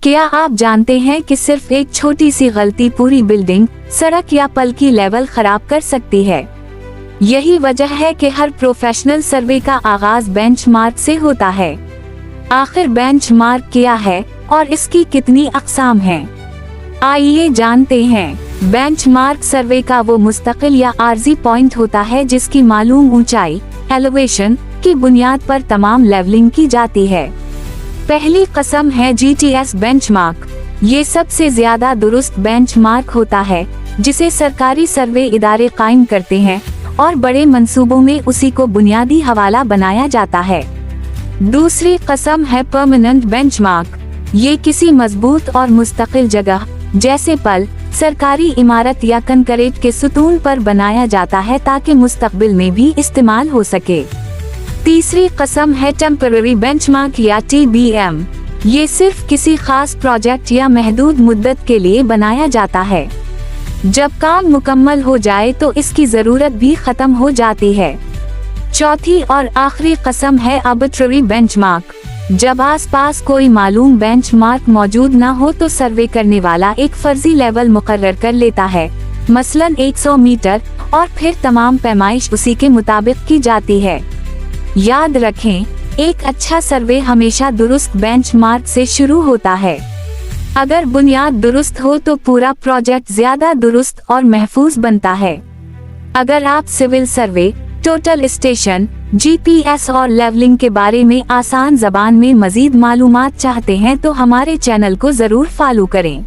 क्या आप जानते हैं कि सिर्फ एक छोटी सी गलती पूरी बिल्डिंग, सड़क या पुल की लेवल खराब कर सकती है। यही वजह है कि हर प्रोफेशनल सर्वे का आगाज बेंचमार्क से होता है। आखिर बेंचमार्क क्या है और इसकी कितनी अक़साम हैं? आइए जानते हैं। बेंचमार्क सर्वे का वो मुस्तकिल या आर्जी पॉइंट होता है जिसकी मालूम ऊंचाई, एलिवेशन की बुनियाद पर तमाम लेवलिंग की जाती है। पहली कस्म है GTS बेंचमार्क। ये सबसे ज्यादा दुरुस्त बेंचमार्क होता है जिसे सरकारी सर्वे इदारे कायम करते हैं और बड़े मंसूबों में उसी को बुनियादी हवाला बनाया जाता है। दूसरी कस्म है परमानेंट बेंचमार्क। ये किसी मजबूत और मुस्तकिल जगह जैसे पुल, सरकारी इमारत या कंक्रीट के सुतून पर बनाया जाता है ताकि मुस्तकबिल में भी इस्तेमाल हो सके। तीसरी कस्म है टेम्पररी बेंचमार्क या TBM। ये सिर्फ किसी खास प्रोजेक्ट या महदूद मुद्दत के लिए बनाया जाता है। जब काम मुकम्मल हो जाए तो इसकी जरूरत भी खत्म हो जाती है। चौथी और आखिरी कस्म है आर्बिट्ररी बेंचमार्क। जब आसपास कोई मालूम बेंचमार्क मौजूद न हो तो सर्वे करने वाला एक फर्जी लेवल मुकर्रर कर लेता है, मसलन 100 मीटर, और फिर तमाम पैमाइश उसी के मुताबिक की जाती है। याद रखें, एक अच्छा सर्वे हमेशा दुरुस्त बेंचमार्क से शुरू होता है। अगर बुनियाद दुरुस्त हो तो पूरा प्रोजेक्ट ज्यादा दुरुस्त और महफूज बनता है। अगर आप सिविल सर्वे, टोटल स्टेशन, GPS और लेवलिंग के बारे में आसान ज़बान में मजीद मालूमात चाहते हैं तो हमारे चैनल को जरूर फॉलो करें।